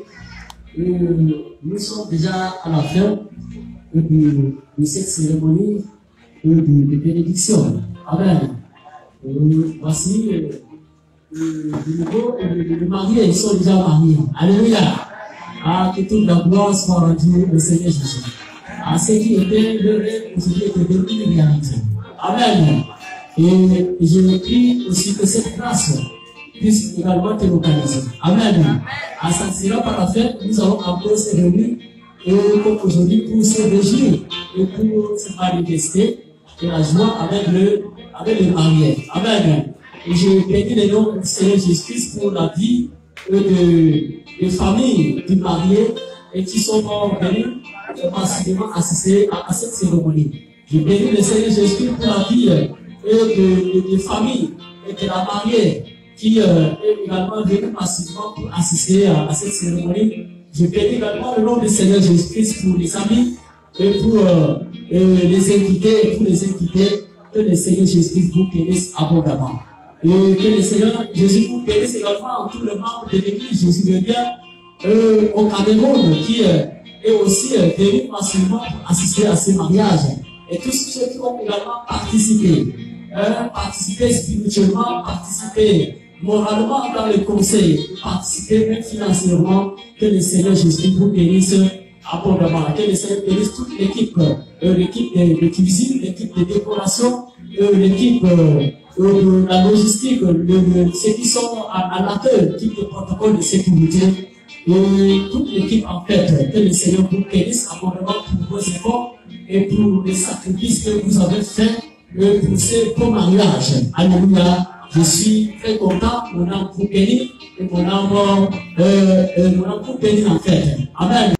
Nous sommes déjà à la fin de cette cérémonie de bénédiction. Amen. Voici de nouveau les mariés, ils sont déjà mariés. Alléluia. Que toute la gloire soit rendue au Seigneur Jésus. À ce qui était le rêve, aujourd'hui est devenu une réalité. Amen. Et je prie aussi que cette grâce puisse également te localiser. Amen. À ça sera par la fête, nous allons encore se réunir comme aujourd'hui pour se réjouir et pour se manifester de la joie avec le marié. Amen. Et je bénis le nom du Seigneur Jésus-Christ pour la vie de familles du marié et qui sont venus massivement assister à cette cérémonie. Je bénis le Seigneur Jésus-Christ pour la vie de familles et de la mariée qui est également venue massivement pour assister à cette cérémonie. Je bénis également le nom du Seigneur Jésus-Christ pour les amis et pour les invités et pour les invités. Que le Seigneur Jésus-Christ vous bénisse abondamment. Et que le Seigneur Jésus vous bénisse également tous les membres de l'église Jésus revient au Cameroun qui est aussi venu massivement pour assister à ces mariages. Et tous ceux qui ont également participé spirituellement, participé moralement dans le conseil, participer même financièrement, que le Seigneur Jésus vous bénisse abondamment, que le Seigneur bénisse toute l'équipe, l'équipe de cuisine, l'équipe de décoration, l'équipe de la logistique, ceux qui sont à l'accueil, l'équipe de protocole de sécurité, et toute l'équipe en fait, que le Seigneur vous bénisse abondamment pour vos efforts et pour les sacrifices que vous avez faits pour ces beaux mariages. Alléluia. Je suis très content, mon âme vous bénit et mon âme vous bénit en fait. Amen.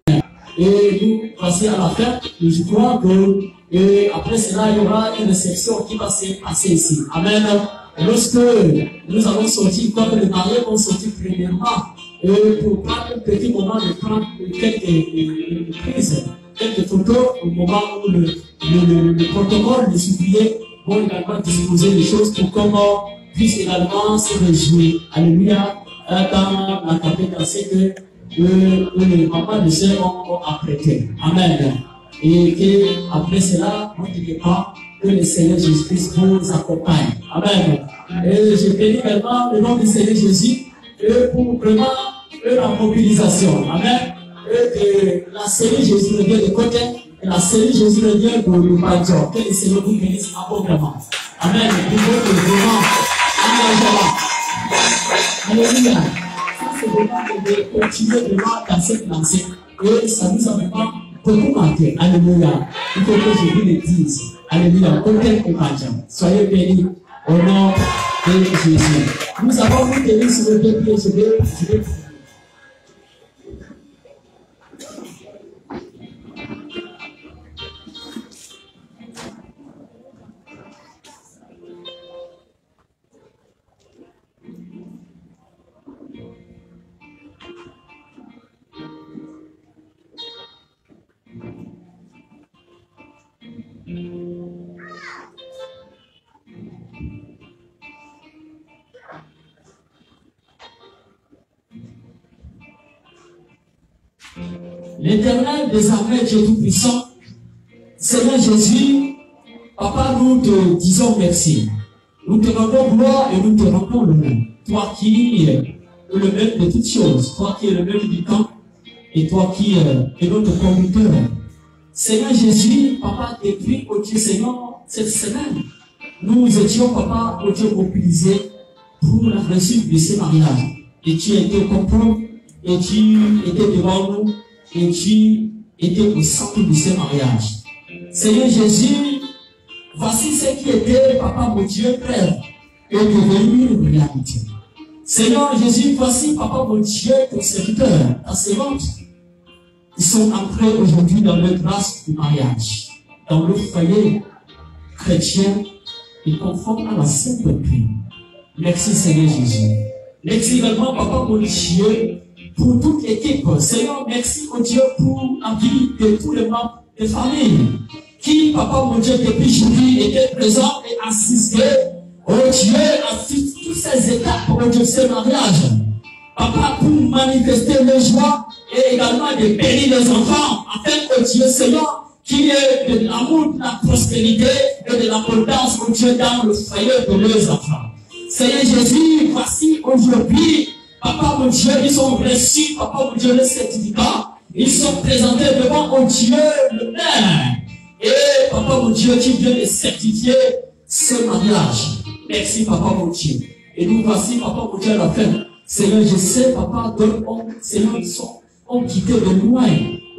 Et nous voici à la fin. Et je crois que après cela, il y aura une réception qui va se passer ici. Amen. Et lorsque nous allons sortir, comme les mariés vont sortir premièrement, pour prendre un petit moment de prendre quelques prises quelques photos au moment où le protocole des ouvriers vont également disposer les choses pour comment puisse également se réjouir. Alléluia. Dans la capitale dansée que les mamans de sœurs ont apprêté. Amen. Et que après cela, n'oubliez pas que le Seigneur Jésus-Christ vous accompagne. Amen. Et je bénis également le nom du Seigneur Jésus pour vraiment la mobilisation. Amen. Et que la Seigneur Jésus revient de côté et la Seigneur Jésus revient de l'Ubanjo. Que le Seigneur vous bénisse abondamment. Amen. Pour votre vraiment engagement. Alléluia. Ça, c'est vraiment de continuer vraiment dans cette lancée. Et ça nous a vraiment beaucoup marqué. Alléluia. Il faut que je vous le dise. Alléluia. Aucun compagnon. Soyez bénis au nom de Jésus. Nous avons vous bénis sur le pied. Je vais L'Éternel des armées, Dieu Tout-Puissant, Seigneur Jésus, Papa, nous te disons merci. Nous te rendons gloire et nous te rendons l'honneur. Toi qui es le maître de toutes choses, toi qui es le maître du temps, et toi qui es notre conducteur. Seigneur Jésus, Papa, depuis, oh Dieu Seigneur, cette semaine, nous étions, Papa, oh Dieu, mobilisés pour la réussite de ces mariages. Et tu étais au complot, et tu étais devant nous, et tu étais au centre de ce mariage. Seigneur Jésus, voici ce qui était, Papa, mon Dieu, Père, est devenu une réalité. Seigneur Jésus, voici, Papa, mon Dieu, ton serviteur, ta servante. Ils sont entrés aujourd'hui dans le grâce du mariage, dans le foyer chrétien et conforme à la sainte doctrine. Merci, Seigneur Jésus. Merci également, Papa, mon Dieu, pour toute l'équipe. Seigneur, merci, mon Dieu, pour la vie de tous les membres de famille qui, Papa, mon Dieu, depuis jeudi, étaient présents et assistaient, oh Dieu, à toutes ces étapes, oh Dieu, ce mariage. Papa, pour manifester les joies et également de bénir les enfants, afin que Dieu, Seigneur, qui est de l'amour, de la prospérité et de l'abondance, oh Dieu, dans le foyer de leurs enfants. Seigneur Jésus, voici aujourd'hui, Papa, mon Dieu, ils ont reçu, Papa, mon Dieu, le certificat. Ils sont présentés devant, oh Dieu, le Père. Et, Papa, mon Dieu, tu viens de certifier ce mariage. Merci, Papa, mon Dieu. Et nous voici, Papa, mon Dieu, à la fin. Seigneur, je sais, Papa, d'autres hommes, Seigneur, ont quitté de loin.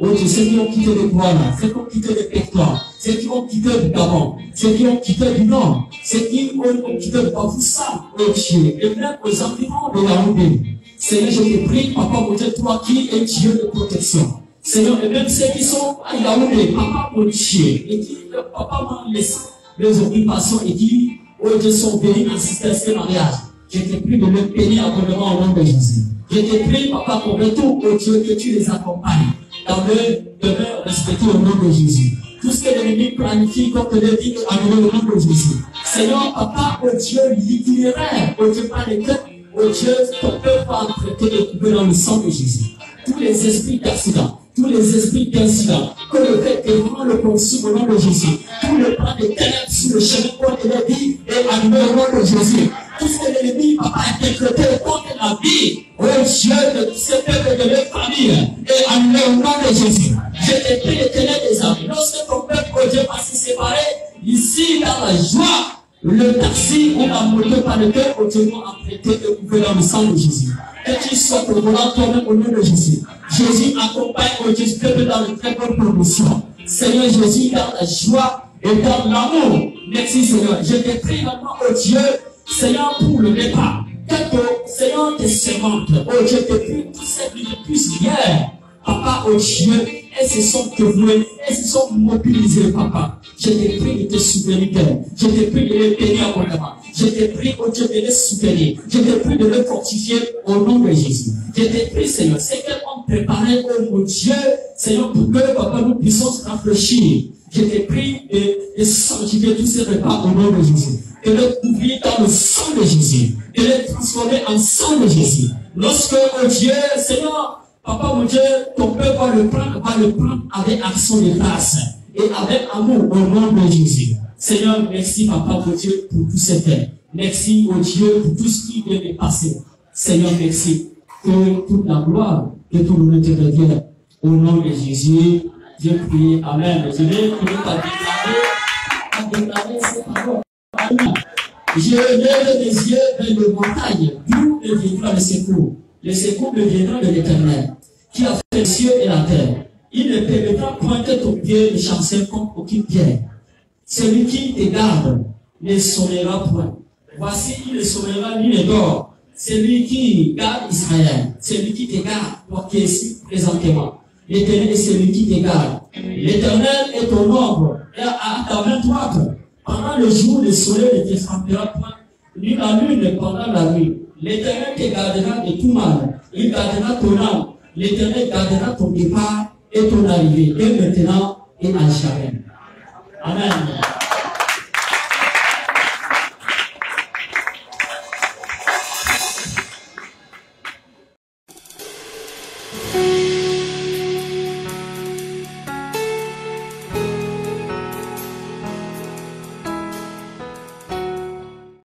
Oh Dieu, ceux qui ont quitté le Douala, ceux qui ont quitté le Pétoire, ceux qui ont quitté le Gabon, ceux qui ont quitté du Nord, ceux qui ont quitté le Bafoussa, oh Dieu, et même aux environs de Yaoundé. Seigneur, je te prie, Papa, mon Dieu, toi qui es Dieu de protection. Seigneur, et même ceux qui sont à Yaoundé, Papa, mon Dieu, et qui, Papa, m'ont laissé les occupations et qui, oh Dieu, sont venus assister à ce mariage. Je te prie de me bénir abondamment au nom de Jésus. Je te prie, Papa, pour retour, oh Dieu, que tu les accompagnes dans le demeure respecté au nom de Jésus. Tout ce que l'ennemi planifie, comme te le dit, annulé au nom de Jésus. Seigneur, Papa, oh Dieu, l'itinéraire, oh Dieu, par lesquels, oh Dieu, ton peuple va traiter de couper dans le sang de Jésus. Tous les esprits d'accident, tous les esprits d'incident, que le fait que vraiment le consume au nom de Jésus. Tout le plan des ténèbres sur le chemin contre la vie est annulé au nom de Jésus. Tout ce que l'ennemi a décrété contre la vie, oh Dieu, de ce peuple de leur famille, est annulé au nom de Jésus. Je te prie, l'Éternel des armées, lorsque ton peuple, oh Dieu, va se séparer, ici, dans la joie, le taxi ou la moto par lequel, oh Dieu, nous apprêté de couper dans le sang de Jésus. Que tu sois au volant toi-même au nom de Jésus. Jésus accompagne, oh Dieu, ce peuple dans une très bonne promotion. Seigneur Jésus, dans la joie et dans l'amour. Merci, Seigneur. Je te prie maintenant, oh Dieu, Seigneur, pour le départ, que Seigneur tes servantes, oh Dieu, depuis toutes ces vies depuis hier, Papa, oh Dieu, elles se sont dévouées, elles se sont mobilisées, Papa. Je te prie de te souvenir d'elle. Je te prie de les bénir abondamment. Je te prie, oh Dieu, de les soutenir. Je te prie de les fortifier au nom de Jésus. Je te prie, Seigneur, c'est qu'elles ont préparé, oh mon Dieu, Seigneur, pour que, papa, nous puissions se rafraîchir. Je te prie de sanctifier tous ces repas au nom de Jésus. De les couvrir dans le sang de Jésus. De les transformer en sang de Jésus. Lorsque, oh Dieu, Seigneur, papa, mon Dieu, ton peuple va le prendre avec action de grâce et avec amour au nom de Jésus. Seigneur, merci, papa, mon Dieu, pour tout ce fait. Merci, oh Dieu, pour tout ce qui vient de passer. Seigneur, merci. Que toute la gloire, que tout le monde te revienne. Au nom de Jésus, Dieu prie. Amen. Je vais finir par déclarer ces paroles. Amen. Je lève les yeux vers les montagnes, d'où me viendra le secours. Le secours me viendra de l'Éternel, qui a fait les cieux et la terre. Il ne permettra point que ton pied ne chancelle contre aucune pierre. Celui qui te garde ne sommeillera point. Voici, il ne sommeillera ni ne dort. Celui qui garde Israël, celui qui te garde, toi qui es ici présentement. L'Éternel est celui qui te garde. L'Éternel est ton ombre et à ta main droite. Pendant le jour, le soleil ne te frappera point, ni la lune pendant la nuit. L'Éternel te gardera de tout mal. Il gardera ton âme. L'Éternel gardera ton départ et ton arrivée, et maintenant et à jamais. Amen.